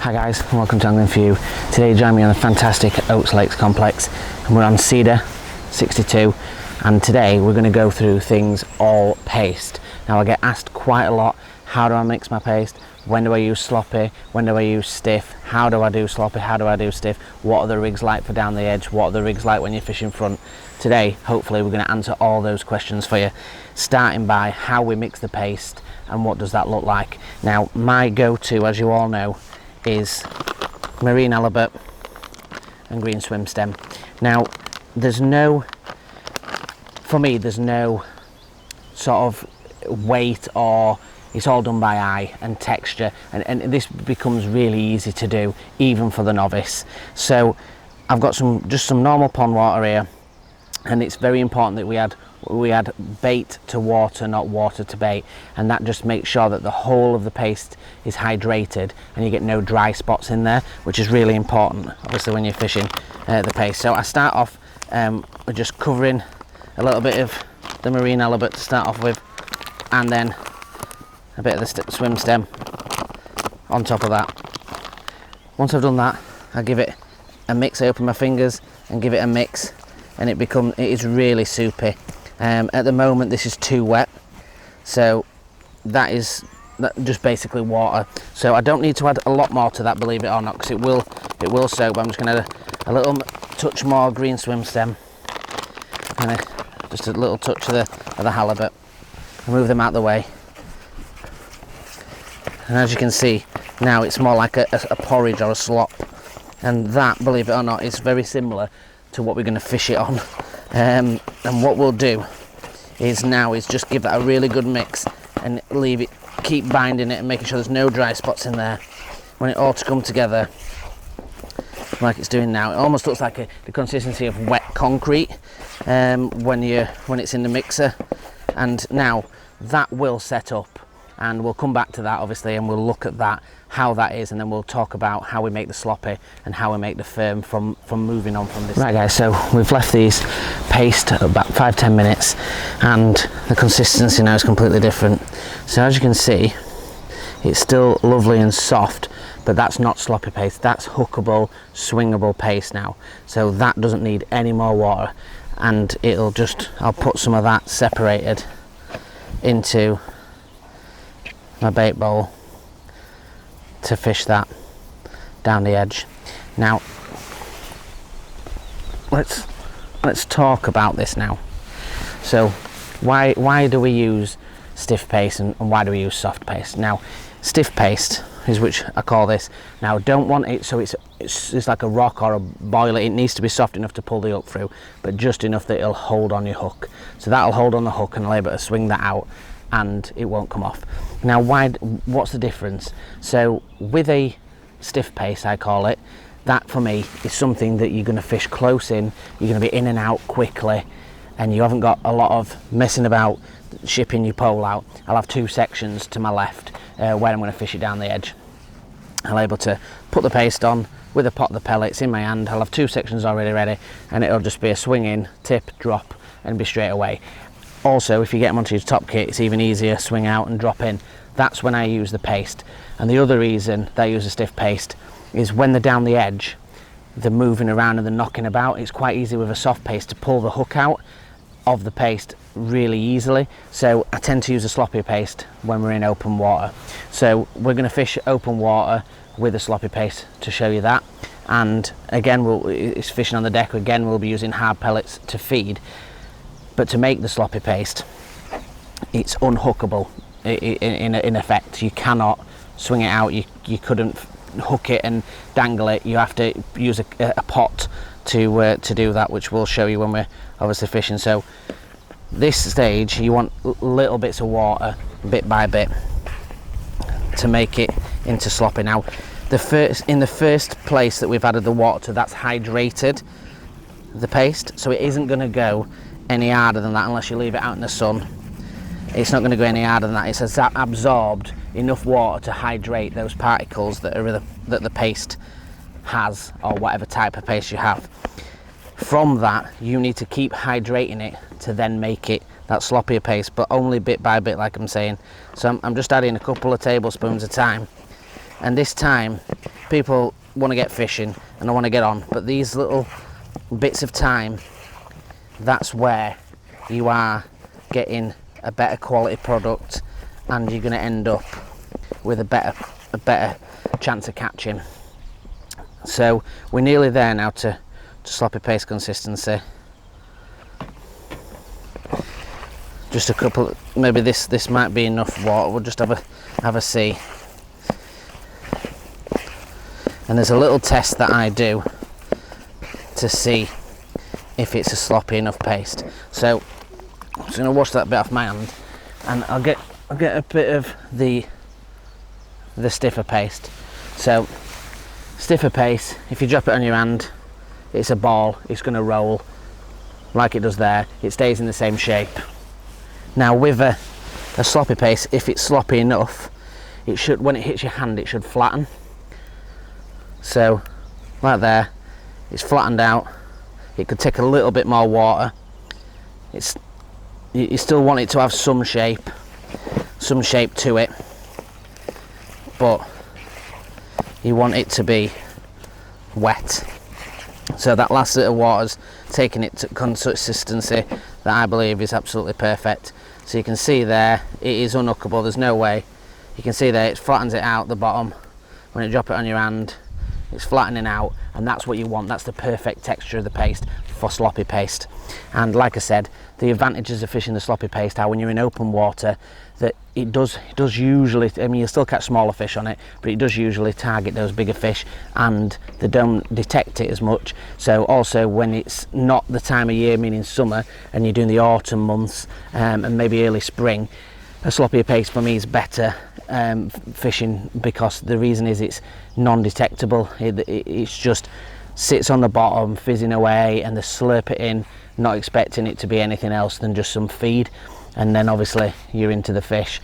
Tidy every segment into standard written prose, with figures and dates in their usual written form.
Hi guys, and welcome to Angling For You. Today join me on the fantastic Oaks Lakes complex, and we're on Cedar 62, and today we're going to go through things all paste. Now I get asked quite a lot, how do I mix my paste? When do I use sloppy? When do I use stiff? How do I do sloppy? How do I do stiff? What are the rigs like for down the edge? What are the rigs like when you're fishing front? Today, hopefully, we're going to answer all those questions for you, starting by how we mix the paste and what does that look like. Now, my go-to, as you all know, is marine halibut and green swim stem. Now, for me, there's no sort of weight, or it's all done by eye and texture, and this becomes really easy to do even for the novice. So I've got just some normal pond water here, and it's very important that we add bait to water, not water to bait, and that just makes sure that the whole of the paste is hydrated and you get no dry spots in there, which is really important obviously when you're fishing the paste. So I start off with just covering a little bit of the marine halibut to start off with, and then a bit of the swim stem on top of that. Once I've done that, I give it a mix. I open my fingers and give it a mix, and it is really soupy. At the moment this is too wet, so that just basically water. So I don't need to add a lot more to that, believe it or not, because it will soak. But I'm just going to add a little touch more green swim stem, and just a little touch of the halibut. I move them out of the way, and as you can see now, it's more like a porridge or a slop, and that, believe it or not, is very similar to what we're going to fish it on. And what we'll do is just give that a really good mix and leave it, keep binding it and making sure there's no dry spots in there. When it all to come together like it's doing now, it almost looks like the consistency of wet concrete when it's in the mixer. And now that will set up, and we'll come back to that obviously, and we'll look at that, how that is, and then we'll talk about how we make the sloppy and how we make the firm from moving on from this. Right guys, so we've left these paste about 5-10 minutes, and the consistency now is completely different. So as you can see, it's still lovely and soft, but that's not sloppy paste, that's hookable, swingable paste now. So that doesn't need any more water, and I'll put some of that separated into my bait bowl to fish that down the edge. Now let's talk about this now. So why do we use stiff paste and why do we use soft paste? Now, stiff paste is which I call this. Now, don't want it so it's like a rock or a boiler. It needs to be soft enough to pull the hook through, but just enough that it'll hold on your hook. So that'll hold on the hook, and I'll be able to swing that out and it won't come off. Now, what's the difference? So with a stiff paste, I call it, that for me is something that you're going to fish close in, you're going to be in and out quickly, and you haven't got a lot of messing about shipping your pole out. I'll have two sections to my left where I'm going to fish it down the edge. I'll be able to put the paste on with a pot of the pellets in my hand. I'll have two sections already ready, and it'll just be a swing in, tip, drop, and be straight away. Also, if you get them onto your top kit, it's even easier, swing out and drop in. That's when I use the paste. And the other reason that I use a stiff paste is when they're down the edge, they're moving around and they're knocking about. It's quite easy with a soft paste to pull the hook out of the paste really easily. So I tend to use a sloppy paste when we're in open water. So we're going to fish open water with a sloppy paste to show you that. And again, it's fishing on the deck. Again, we'll be using hard pellets to feed. But to make the sloppy paste, it's unhookable in effect. You cannot swing it out, you couldn't hook it and dangle it. You have to use a pot to do that, which we'll show you when we're obviously fishing. So this stage, you want little bits of water, bit by bit, to make it into sloppy. Now, in the first place that we've added the water to, that's hydrated the paste, so it isn't going to go any harder than that unless you leave it out in the sun. It's not going to go any harder than that. It's absorbed enough water to hydrate those particles that the paste has, or whatever type of paste you have. From that, you need to keep hydrating it to then make it that sloppier paste, but only bit by bit, like I'm saying. So I'm just adding a couple of tablespoons of time, and this time people want to get fishing and I want to get on, but these little bits of time, that's where you are getting a better quality product, and you're going to end up with a better chance of catching. So we're nearly there now to sloppy paste consistency. Just a couple, maybe this might be enough water. We'll just have a see. And there's a little test that I do to see if it's a sloppy enough paste. So I'm just going to wash that bit off my hand, and I'll get a bit of the stiffer paste. So stiffer paste, if you drop it on your hand, it's a ball. It's going to roll like it does there. It stays in the same shape. Now with a sloppy paste, if it's sloppy enough, it should, when it hits your hand, it should flatten. So like there, it's flattened out. It could take a little bit more water. You still want it to have some shape to it, but you want it to be wet. So that last bit of water's taking it to consistency that I believe is absolutely perfect. So you can see there, it is unhookable, there's no way. You can see there, it flattens it out the bottom. When you drop it on your hand, it's flattening out, and that's what you want. That's the perfect texture of the paste for sloppy paste. And like I said, the advantages of fishing the sloppy paste are when you're in open water, that it does usually, I mean, you'll still catch smaller fish on it, but it does usually target those bigger fish, and they don't detect it as much. So also when it's not the time of year, meaning summer, and you're doing the autumn months and maybe early spring, a sloppy paste for me is better fishing, because the reason is it's non-detectable. It's just sits on the bottom fizzing away, and they slurp it in, not expecting it to be anything else than just some feed, and then obviously you're into the fish.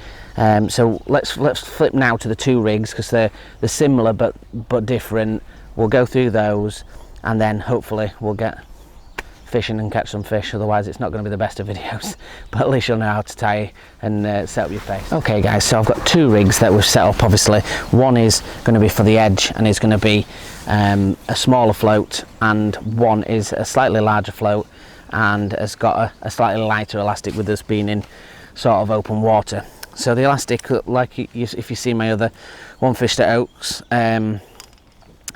So let's flip now to the two rigs, because they're similar but different. We'll go through those, and then hopefully we'll get fishing and catch some fish. Otherwise it's not going to be the best of videos, but at least you'll know how to tie and set up your paste. Okay guys, so I've got two rigs that we've set up. Obviously one is going to be for the edge and is going to be a smaller float, and one is a slightly larger float and has got a slightly lighter elastic, with us being in sort of open water. So the elastic, like if you see my other one fished at Oaks,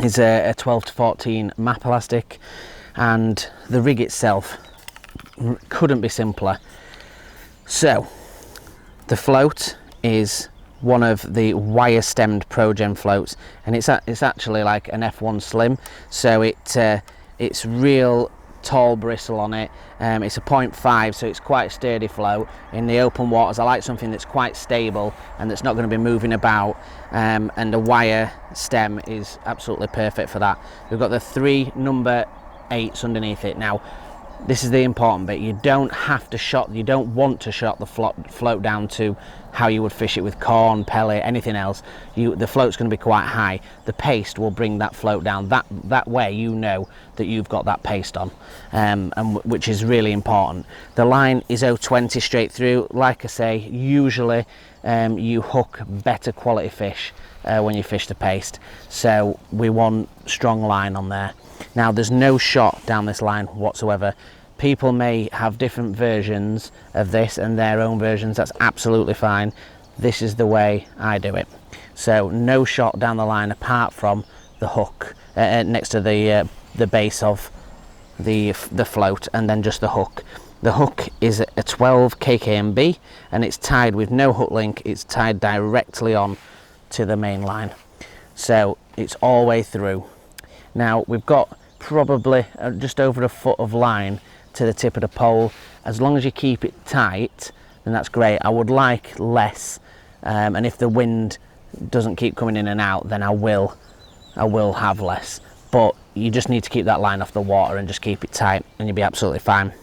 is a 12 to 14 map elastic, and the rig itself couldn't be simpler. So the float is one of the wire stemmed ProGen floats, and it's actually like an F1 Slim, so it's real tall bristle on it. It's a 0.5, so it's quite a sturdy float. In the open waters I like something that's quite stable and that's not going to be moving about, and the wire stem is absolutely perfect for that. We've got the 3 number 8s underneath it. Now this is the important bit, you don't want to shot the float down to how you would fish it with corn, pellet, anything else. The float's going to be quite high. The paste will bring that float down. That way you know that you've got that paste on, and which is really important. The line is 020 straight through. Like I say, usually you hook better quality fish when you fish the paste, so we want strong line on there. Now there's no shot down this line whatsoever. People may have different versions of this and their own versions, that's absolutely fine. This is the way I do it. So no shot down the line apart from the hook next to the base of the float, and then just the hook. The hook is a 12 kkmb and it's tied with no hook link. It's tied directly on to the main line, so it's all the way through. Now we've got probably just over a foot of line to the tip of the pole. As long as you keep it tight, then that's great. I would like less, and if the wind doesn't keep coming in and out, then I will have less, but you just need to keep that line off the water and just keep it tight and you'll be absolutely fine.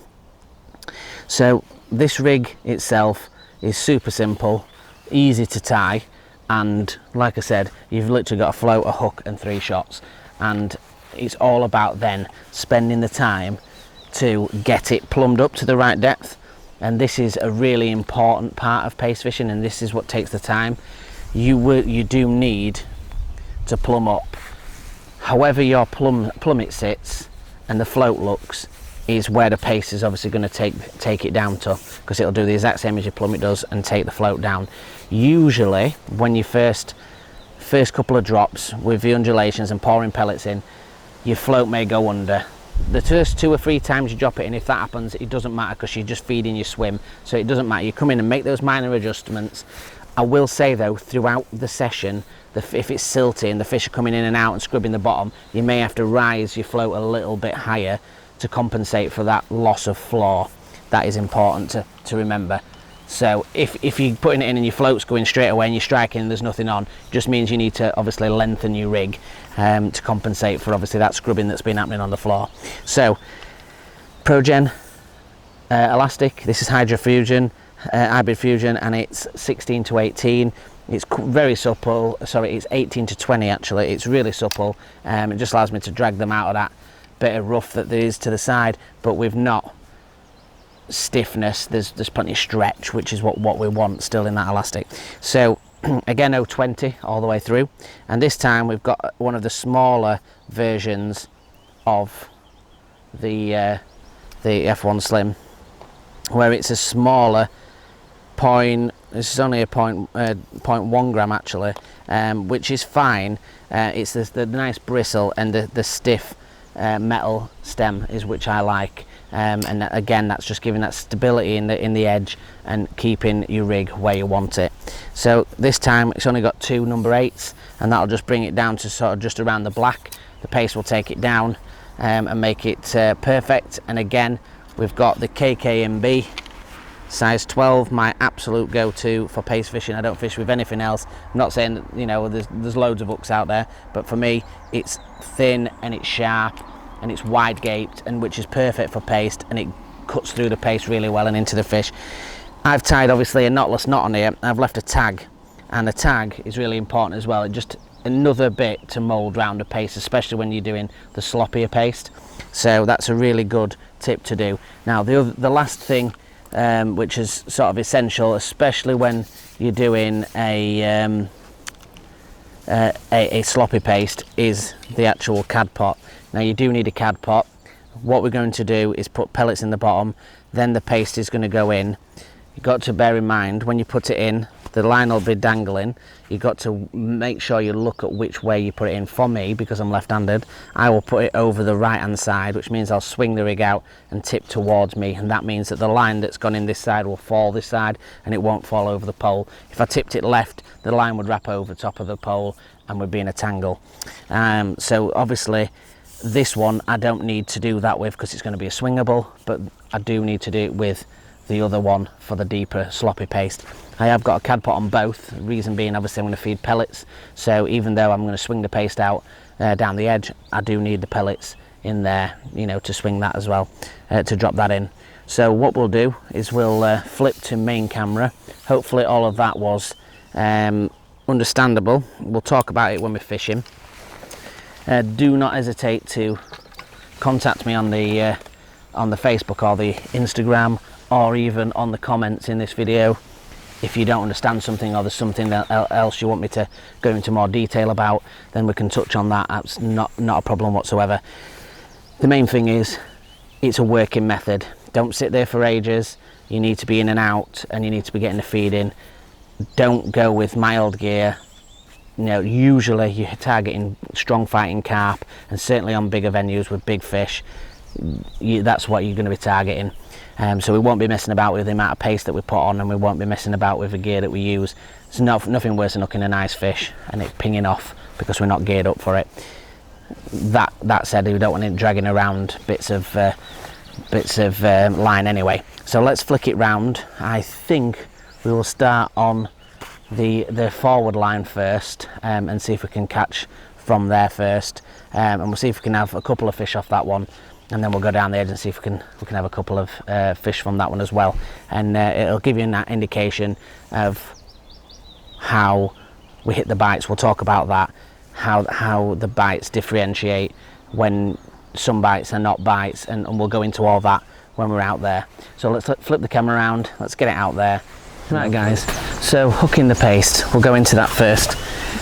So this rig itself is super simple, easy to tie, and like I said, you've literally got a float, a hook and 3 shots, and it's all about then spending the time to get it plumbed up to the right depth. And this is a really important part of paste fishing, and this is what takes the time. You do need to plumb up however your plummet sits and the float looks is where the paste is obviously going to take it down to, because it'll do the exact same as your plummet does and take the float down. Usually when you first couple of drops with the undulations and pouring pellets in, your float may go under. The first 2 or 3 times you drop it in, if that happens, it doesn't matter because you're just feeding your swim, so it doesn't matter. You come in and make those minor adjustments. I will say though, throughout the session, if it's silty and the fish are coming in and out and scrubbing the bottom, you may have to rise your float a little bit higher to compensate for that loss of floor. That is important to remember. So if you're putting it in and your float's going straight away and you're striking and there's nothing on, just means you need to obviously lengthen your rig to compensate for obviously that scrubbing that's been happening on the floor. So ProGen elastic, this is hybrid fusion, and it's 16 to 18. It's very supple. Sorry, it's 18 to 20 actually. It's really supple. It just allows me to drag them out of that bit of rough that there is to the side, but with not stiffness. There's plenty of stretch, which is what we want still in that elastic. So again, 020 all the way through, and this time we've got one of the smaller versions of the F1 Slim, where it's a smaller point. This is only a 0.1 gram actually, which is fine. It's the nice bristle and the stiff metal stem is which I like, and again that's just giving that stability in the edge and keeping your rig where you want it. So this time it's only got 2 number 8s, and that'll just bring it down to sort of just around the black. The paste will take it down and make it perfect. And again, we've got the KKMB size 12, my absolute go-to for paste fishing. I don't fish with anything else. I'm not saying that, you know, there's loads of hooks out there, but for me it's thin and it's sharp and it's wide gaped, and which is perfect for paste, and it cuts through the paste really well and into the fish. I've tied obviously a knotless knot on here. I've left a tag, and the tag is really important as well. It just another bit to mold round the paste, especially when you're doing the sloppier paste. So that's a really good tip to do. Now the last thing, which is sort of essential, especially when you're doing a sloppy paste, is the actual cad pot. Now you do need a cad pot. What we're going to do is put pellets in the bottom, then the paste is going to go in. You've got to bear in mind when you put it in, the line will be dangling. You've got to make sure you look at which way you put it in. For me, because I'm left-handed, I will put it over the right-hand side, which means I'll swing the rig out and tip towards me, and that means that the line that's gone in this side will fall this side and it won't fall over the pole. If I tipped it left, the line would wrap over the top of the pole and would be in a tangle. So obviously this one I don't need to do that with because it's going to be a swingable, but I do need to do it with the other one for the deeper sloppy paste. I have got a cad pot on both, reason being obviously I'm going to feed pellets, so even though I'm going to swing the paste out down the edge, I do need the pellets in there, you know, to swing that as well, to drop that in. So what we'll do is we'll flip to main camera. Hopefully all of that was understandable. We'll talk about it when we're fishing. Do not hesitate to contact me on the Facebook or the Instagram, or even on the comments in this video if you don't understand something, or there's something else you want me to go into more detail about. Then we can touch on that. That's not a problem whatsoever. The main thing is it's a working method. Don't sit there for ages. You need to be in and out, and you need to be getting the feed in. Don't go with mild gear. You know, usually you're targeting strong fighting carp, and certainly on bigger venues with big fish, that's what you're going to be targeting. So we won't be messing about with the amount of paste that we put on, and we won't be messing about with the gear that we use. It's nothing worse than hooking a nice fish and it pinging off because we're not geared up for it. That said, we don't want it dragging around bits of line anyway. So let's flick it round. I think we will start on the forward line first, and see if we can catch from there first, and we'll see if we can have a couple of fish off that one, and then we'll go down the edge and see if we can have a couple of fish from that one as well, and it'll give you an indication of how we hit the bites. We'll talk about that, how the bites differentiate, when some bites are not bites, and we'll go into all that when we're out there. So let's flip the camera around, let's get it out there. Right guys, so hooking the paste, we'll go into that first.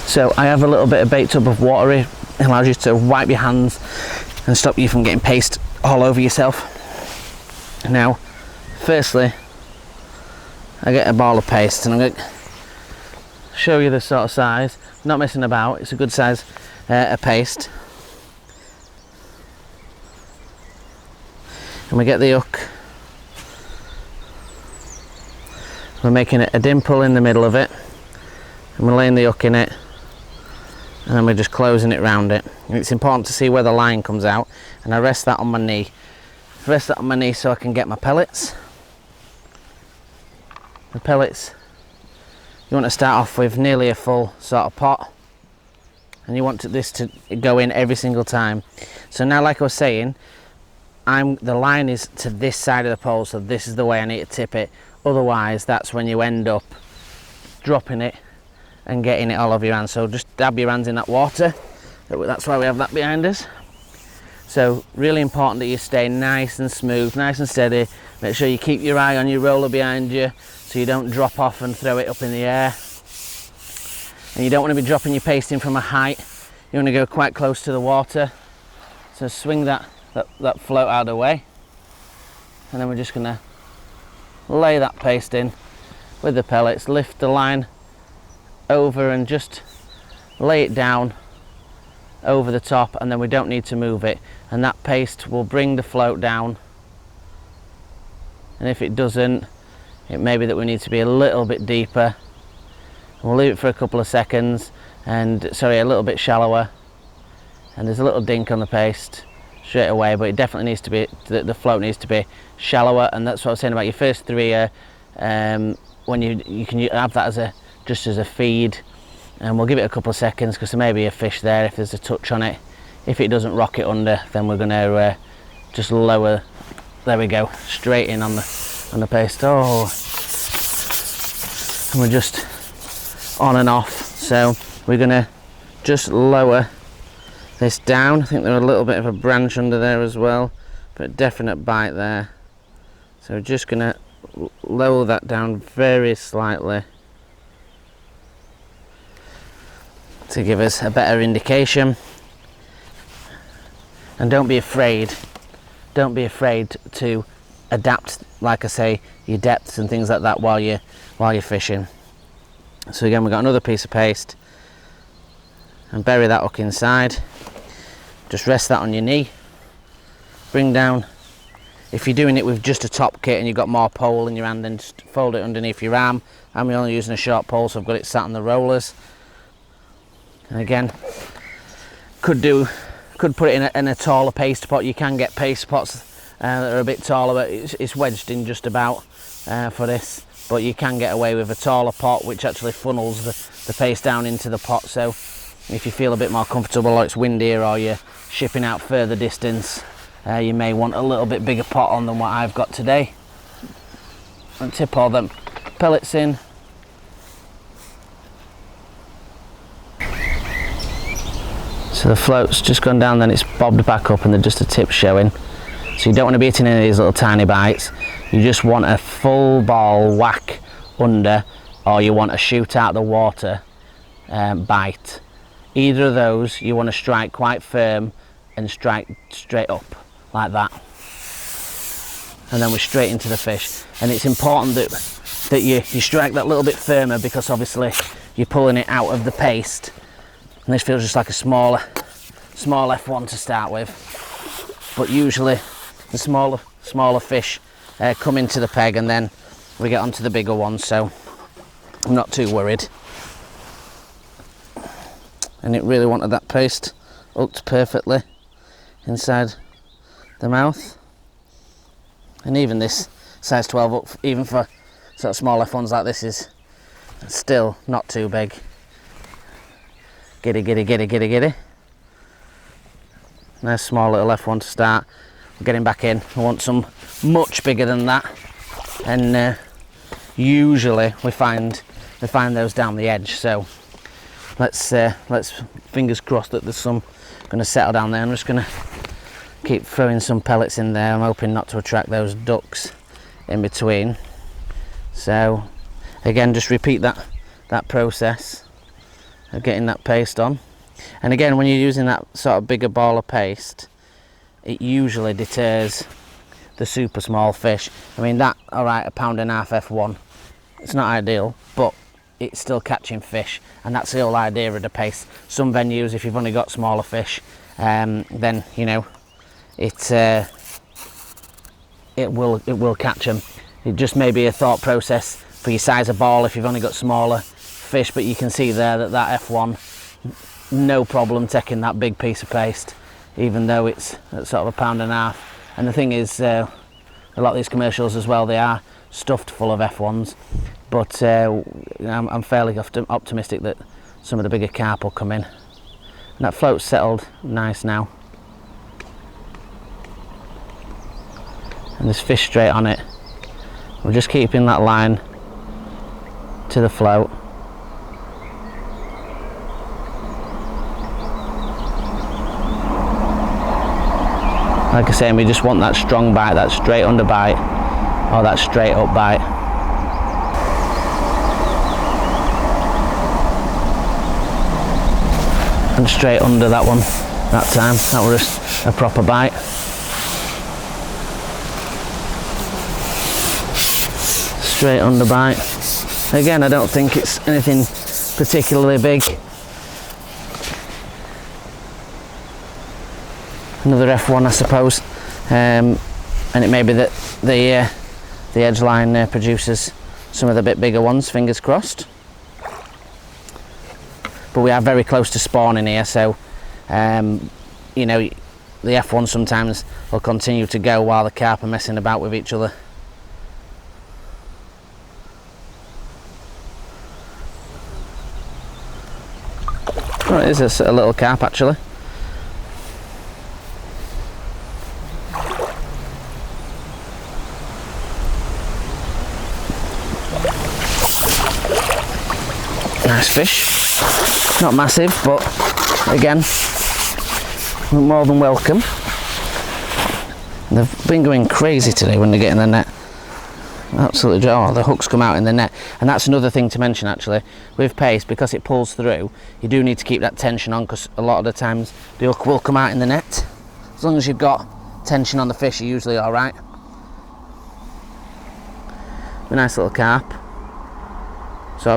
So I have a little bit of bait tub of water It allows you to wipe your hands and stop you from getting paste all over yourself. Now, firstly, I get a ball of paste and I'm going to show you the sort of size. Not messing about, it's a good size of paste. And we get the hook. We're making it a dimple in the middle of it, and we're laying the hook in it, and then we're just closing it round it. And it's important to see where the line comes out, and I rest that on my knee. Rest that on my knee so I can get my pellets. The pellets, you want to start off with nearly a full sort of pot, and you want this to go in every single time. So now, like I was saying, the line is to this side of the pole, so this is the way I need to tip it. Otherwise, that's when you end up dropping it and getting it all over your hands. So just dab your hands in that water. That's why we have that behind us. So really important that you stay nice and smooth, nice and steady. Make sure you keep your eye on your roller behind you so you don't drop off and throw it up in the air. And you don't want to be dropping your paste in from a height. You want to go quite close to the water. So swing that float out of the way. And then we're just going to lay that paste in with the pellets, lift the line over and just lay it down over the top, and then we don't need to move it, and that paste will bring the float down. And if it doesn't, it may be that we need to be a little bit deeper. We'll leave it for a couple of seconds, and sorry, a little bit shallower, and there's a little dink on the paste straight away, but it definitely needs to be, the float needs to be shallower. And that's what I was saying about your first three when you can have that as just as a feed, and we'll give it a couple of seconds because there may be a fish there if there's a touch on it. If it doesn't rock it under, then we're going to just lower. There we go, straight in on the paste. Oh, and we're just on and off. So we're going to just lower this down. I think there's a little bit of a branch under there as well, but definite bite there. So we're just going to lower that down very slightly to give us a better indication. And don't be afraid to adapt, like I say, your depths and things like that while you're fishing. So again, we've got another piece of paste, and bury that hook inside. Just rest that on your knee, bring down. If you're doing it with just a top kit and you've got more pole in your hand, then just fold it underneath your arm. I'm only using a short pole, so I've got it sat on the rollers. And again, could put it in a taller paste pot. You can get paste pots that are a bit taller, but it's wedged in just about for this. But you can get away with a taller pot, which actually funnels the paste down into the pot. So if you feel a bit more comfortable, or it's windier, or you're shipping out further distance, you may want a little bit bigger pot on than what I've got today. And tip all them pellets in. So the float's just gone down, then it's bobbed back up, and they're just a tip showing. So you don't want to be hitting any of these little tiny bites. You just want a full ball whack under, or you want a shoot out the water bite. Either of those, you want to strike quite firm and strike straight up like that, and then we're straight into the fish. And it's important that you strike that little bit firmer, because obviously you're pulling it out of the paste, and this feels just like a small F1 to start with. But usually the smaller fish come into the peg, and then we get onto the bigger ones, so I'm not too worried. And it really wanted that paste hooked perfectly inside the mouth. And even this size 12 hook, even for sort of small F1s like this, is still not too big. Giddy, giddy, giddy, giddy, giddy. Nice small little F1 to start. We're getting back in. I want some much bigger than that, and usually we find those down the edge. So let's fingers crossed that there's some going to settle down there. I'm just going to keep throwing some pellets in there. I'm hoping not to attract those ducks in between. So again, just repeat that process of getting that paste on. And again, when you're using that sort of bigger ball of paste, it usually deters the super small fish. I mean, that, alright, £1.5 F1, it's not ideal, but it's still catching fish, and that's the whole idea of the paste. Some venues, if you've only got smaller fish, then you know it will catch them. It just may be a thought process for your size of ball if you've only got smaller fish, but you can see there that that F1, no problem taking that big piece of paste, even though it's at sort of £1.5. And the thing is, a lot of these commercials as well, they are stuffed full of F1s, but I'm fairly optimistic that some of the bigger carp will come in. And that float's settled nice now, and there's fish straight on it. We're just keeping that line to the float. Like I say, we just want that strong bite, that straight under bite, or that straight up bite. And straight under that one that time. That was just a proper bite. Straight under bite. Again, I don't think it's anything particularly big. Another F1, I suppose, and it may be that the edge line produces some of the bit bigger ones, fingers crossed. But we are very close to spawning here, so you know, the F1 sometimes will continue to go while the carp are messing about with each other. Oh, it is a little carp actually. Nice fish, not massive, but again, more than welcome. They've been going crazy today when they get in the net. Absolutely, oh, the hooks come out in the net. And that's another thing to mention actually, with paste, because it pulls through, you do need to keep that tension on, because a lot of the times the hook will come out in the net. As long as you've got tension on the fish, you're usually alright. A nice little carp. So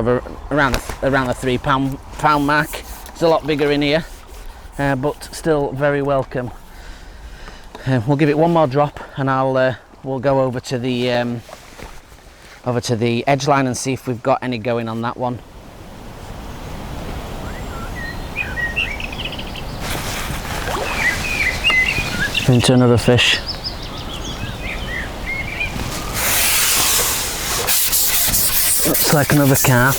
around the £3 mark. It's a lot bigger in here, but still very welcome. We'll give it one more drop, and we'll go over to the edge line and see if we've got any going on that one. Into another fish. Looks like another carp.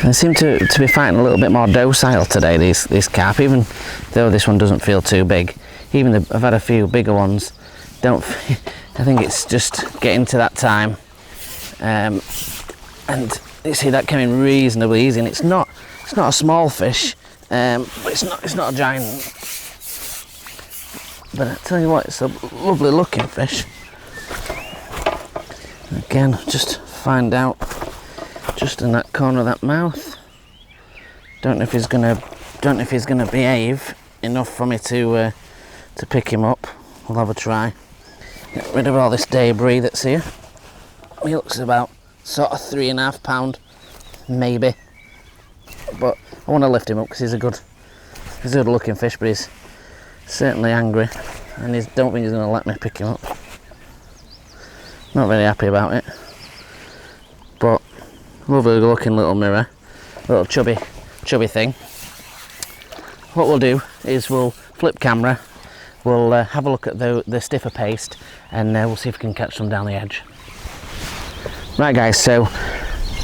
They seem to be fighting a little bit more docile today, these carp, even though this one doesn't feel too big. Even I've had a few bigger ones. I think it's just getting to that time, and you see that came in reasonably easy, and it's not a small fish, but it's not a giant. But I tell you what, it's a lovely looking fish. Again, just find out just in that corner of that mouth. Don't know if he's gonna behave enough for me to pick him up. We'll have a try. Get rid of all this debris that's here. He looks about sort of £3.5 maybe, but I want to lift him up because he's a good looking fish, but he's certainly angry, and don't think he's going to let me pick him up. Not very happy about it, but lovely looking little mirror, little chubby thing. What we'll do is we'll flip camera, we'll have a look at the stiffer paste, and we'll see if we can catch some down the edge. Right guys, so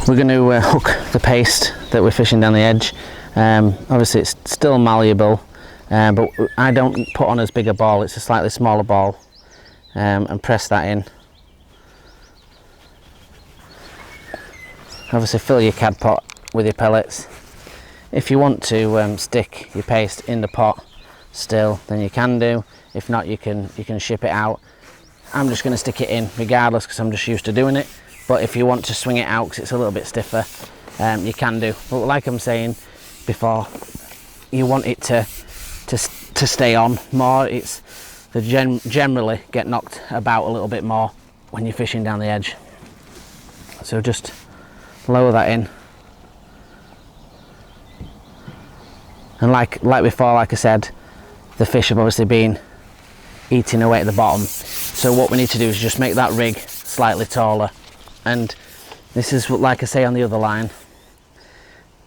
we're going to hook the paste that we're fishing down the edge. Obviously it's still malleable, but I don't put on as big a ball, it's a slightly smaller ball, and press that in. Obviously fill your cad pot with your pellets. If you want to stick your paste in the pot still, then you can do. If not, you can ship it out. I'm just going to stick it in regardless because I'm just used to doing it. But if you want to swing it out because it's a little bit stiffer, you can do. But like I'm saying before, you want it to stay on more. They generally get knocked about a little bit more when you're fishing down the edge. So just lower that in. And like before, like I said, the fish have obviously been eating away at the bottom. So what we need to do is just make that rig slightly taller. And this is what, like I say on the other line,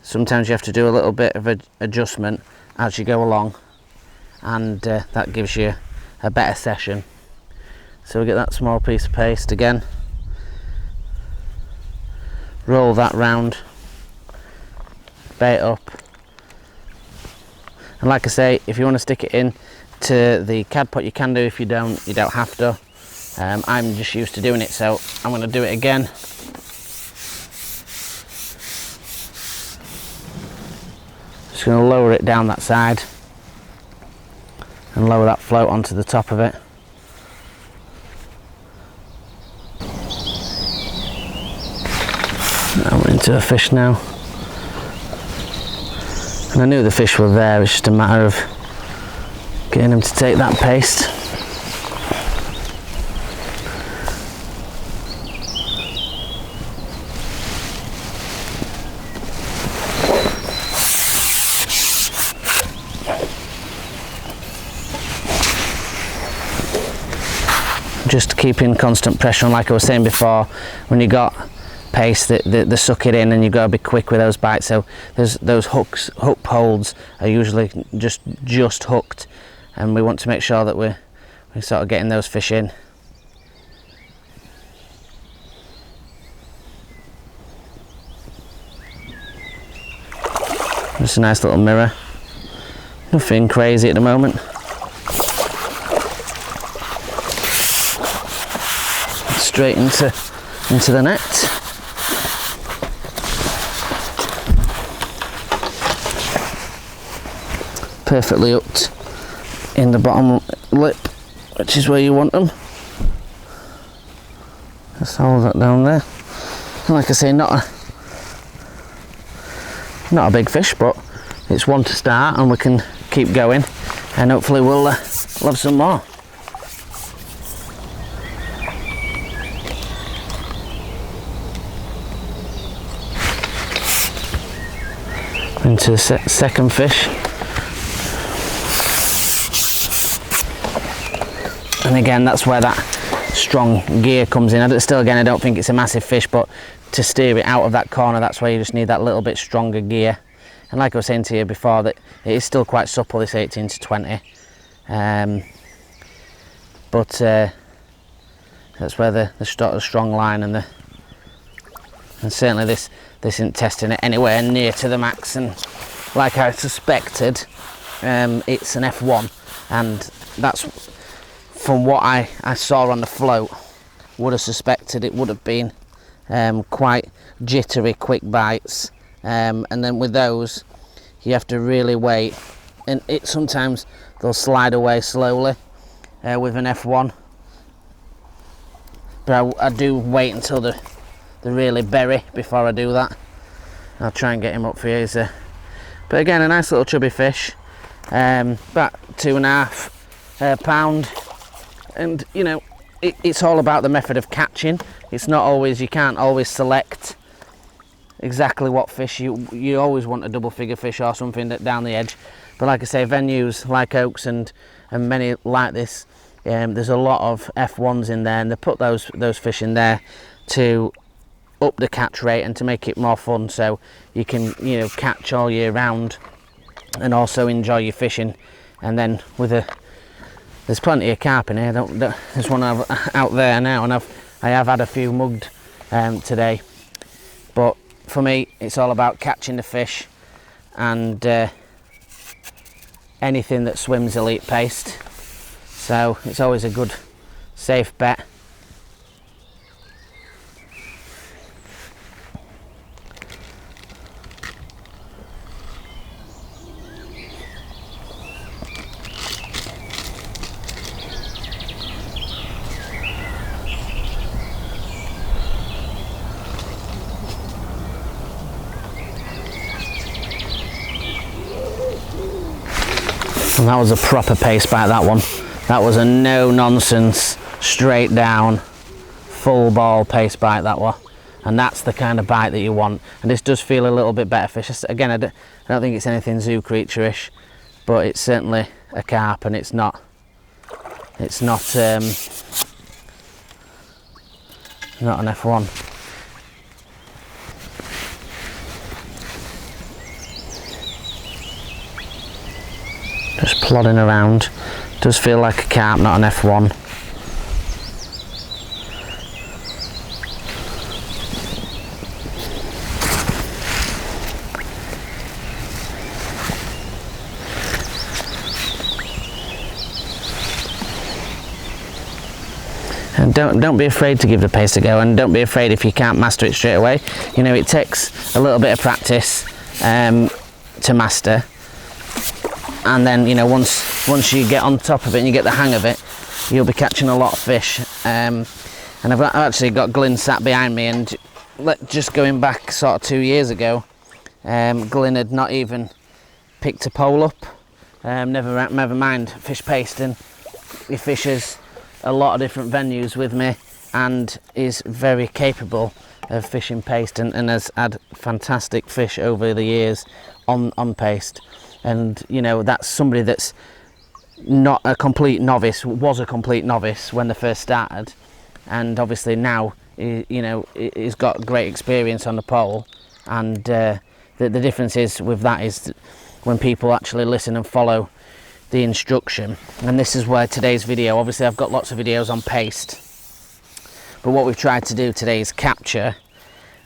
sometimes you have to do a little bit of adjustment as you go along, and that gives you a better session. So we get that small piece of paste again, roll that round, bait up, and like I say, if you want to stick it in to the cad pot, you can do. If you don't have to. I'm just used to doing it, so I'm going to do it again. Just going to lower it down that side and lower that float onto the top of it. Now we're into a fish now. And I knew the fish were there, it's just a matter of getting them to take that paste. Just keeping constant pressure on, like I was saying before, when you got paste, they suck it in, and you've got to be quick with those bites. So those hook holds are usually just hooked, and we want to make sure that we're sort of getting those fish in. Just a nice little mirror. Nothing crazy at the moment. Straight into the net. Perfectly hooked in the bottom lip, which is where you want them. Just hold that down there. And like I say, not a big fish, but it's one to start, and we can keep going, and hopefully we'll have some more. Into the second fish, and again that's where that strong gear comes in. I don't think it's a massive fish, but to steer it out of that corner, that's where you just need that little bit stronger gear. And like I was saying to you before, that it is still quite supple, this 18 to 20, but that's where the strong line and certainly this isn't testing it anywhere near to the max, and like I suspected, it's an F1, and that's from what I saw on the float, would have suspected it would have been quite jittery, quick bites, and then with those you have to really wait, and sometimes they'll slide away slowly with an F1, but I do wait until they really bury before I do that. I'll try and get him up for you. But again, a nice little chubby fish, about 2.5 pound, and you know, it's all about the method of catching. It's not always, you can't always select exactly what fish you always want a double figure fish or something down the edge. But like I say, venues like Oaks and many like this, there's a lot of F1s in there, and they put those fish in there to up the catch rate and to make it more fun, so you can, you know, catch all year round and also enjoy your fishing. And then there's plenty of carp in here. There's one out there now, and I have had a few mugged today, but for me it's all about catching the fish, and anything that swims elite paste, so it's always a good safe bet. And that was a proper paste bite, that one. That was a no nonsense, straight down, full ball paste bite, that one. And that's the kind of bite that you want. And this does feel a little bit better fish. Again, I don't think it's anything zoo creature-ish, but it's certainly a carp, and it's not an F1. Just plodding around. Does feel like a carp, not an F1. And don't be afraid to give the paste a go, and don't be afraid if you can't master it straight away. You know, it takes a little bit of practice to master, and then, you know, once you get on top of it and you get the hang of it, you'll be catching a lot of fish. And I've actually got Glyn sat behind me, and just going back sort of 2 years ago, Glyn had not even picked a pole up, never mind fish pasting. He fishes a lot of different venues with me and is very capable of fishing paste, and has had fantastic fish over the years on paste. And you know, that's somebody that's not a complete novice, was a complete novice when they first started, and obviously now, you know, he's got great experience on the pole. And the difference is with that is when people actually listen and follow the instruction. And this is where today's video, obviously I've got lots of videos on paste, but what we've tried to do today is capture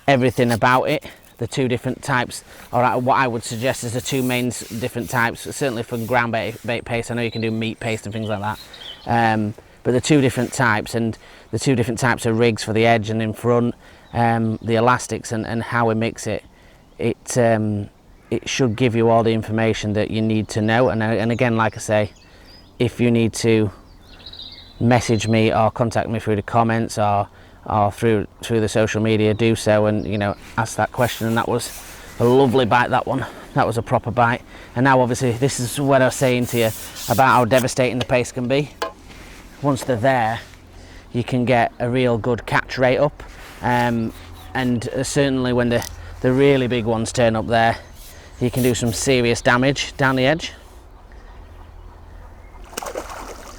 everything about it, the two different types, or what I would suggest is the two main different types, certainly for ground bait paste. I know you can do meat paste and things like that, but the two different types, and the two different types of rigs for the edge and in front, the elastics, and how we mix it. It should give you all the information that you need to know. And again, like I say, if you need to message me or contact me through the comments or through the social media, do so, and you know, ask that question. And that was a lovely bite, that one. That was a proper bite. And now obviously this is what I was saying to you about how devastating the paste can be. Once they're there, you can get a real good catch rate up, and certainly when the really big ones turn up there, you can do some serious damage down the edge.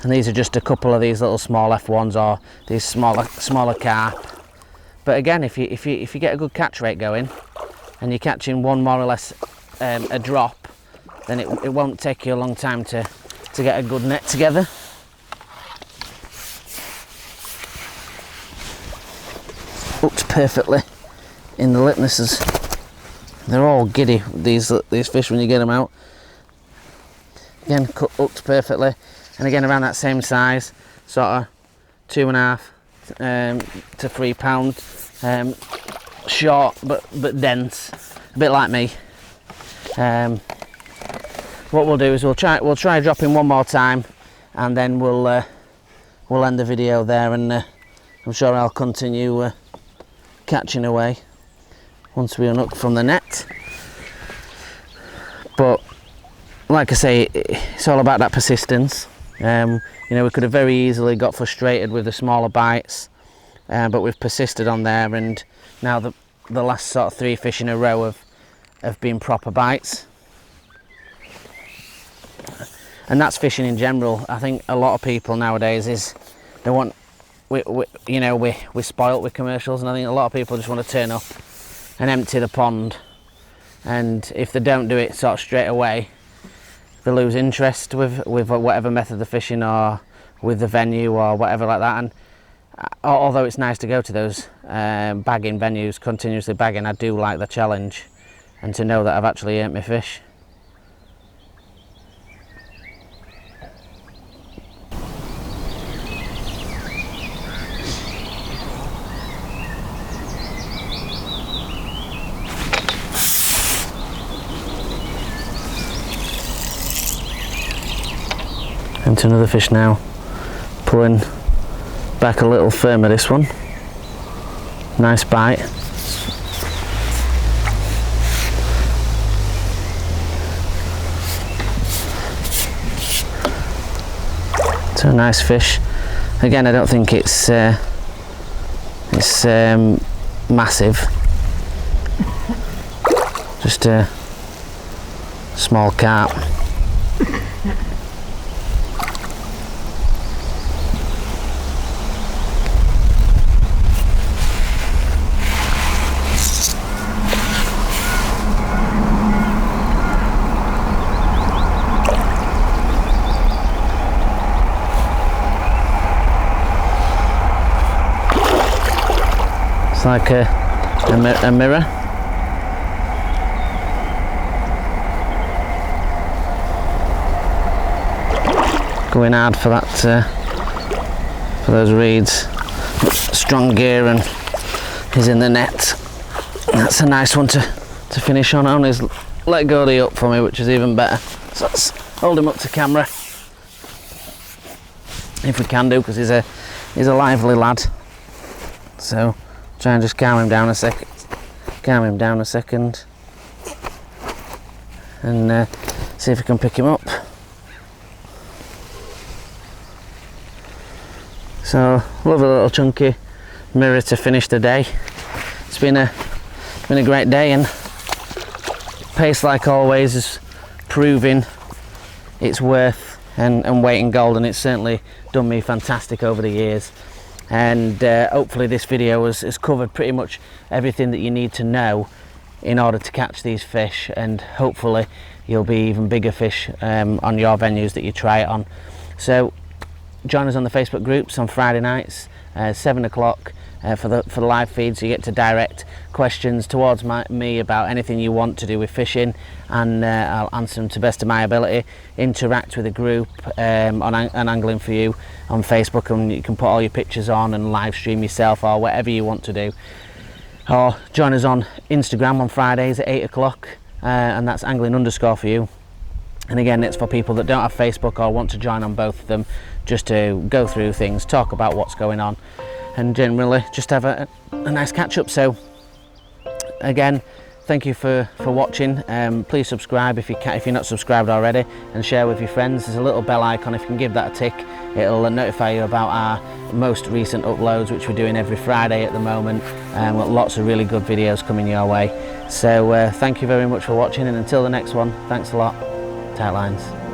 And these are just a couple of these little small F1s, or these smaller carp. But again, if you get a good catch rate going, and you're catching one more or less a drop, then it won't take you a long time to get a good net together. Hooked perfectly in the litnesses. They're all giddy, these fish, when you get them out. Again, hooked perfectly, and again around that same size, sort of 2.5 to 3 pound, short but dense, a bit like me. What we'll do is we'll try dropping one more time, and then we'll end the video there, and I'm sure I'll continue catching away once we unhook from the net. But like I say, it's all about that persistence. You know, we could have very easily got frustrated with the smaller bites, but we've persisted on there, and now the last sort of 3 fish in a row have been proper bites. And that's fishing in general. I think a lot of people nowadays we're spoilt with commercials, and I think a lot of people just want to turn up and empty the pond, and if they don't do it sort of straight away, they lose interest with whatever method they're fishing, or with the venue or whatever like that. And although it's nice to go to those bagging venues, continuously bagging, I do like the challenge, and to know that I've actually earned my fish. Into another fish now, pulling back a little firmer, this one. Nice bite. a nice fish. Again, I don't think it's massive, just a small carp. It's like a mirror. Going hard for that, for those reeds. Strong gear and he's in the net. That's a nice one to finish on. Only he's let go of the hook for me, which is even better. So let's hold him up to camera if we can do, because he's a lively lad. So try and just calm him down a second. And see if we can pick him up. So lovely little chunky mirror to finish the day. It's been a great day, and pace, like always, is proving its worth and weight in gold, and it's certainly done me fantastic over the years. And hopefully this video has covered pretty much everything that you need to know in order to catch these fish, and hopefully you'll be even bigger fish on your venues that you try it on. So join us on the Facebook groups on Friday nights, 7 o'clock for the live feed, so you get to direct questions towards me about anything you want to do with fishing, and I'll answer them to the best of my ability. Interact with the group on Angling For You on Facebook, and you can put all your pictures on and live stream yourself or whatever you want to do. Or join us on Instagram on Fridays at 8 o'clock, and that's angling_for_you. And again, it's for people that don't have Facebook or want to join on both of them, just to go through things, talk about what's going on, and generally just have a nice catch up. So again, thank you for watching. Please subscribe if you're not subscribed already, and share with your friends. There's a little bell icon. If you can give that a tick, it'll notify you about our most recent uploads, which we're doing every Friday at the moment, with lots of really good videos coming your way. So thank you very much for watching, and until the next one, thanks a lot. Tight lines.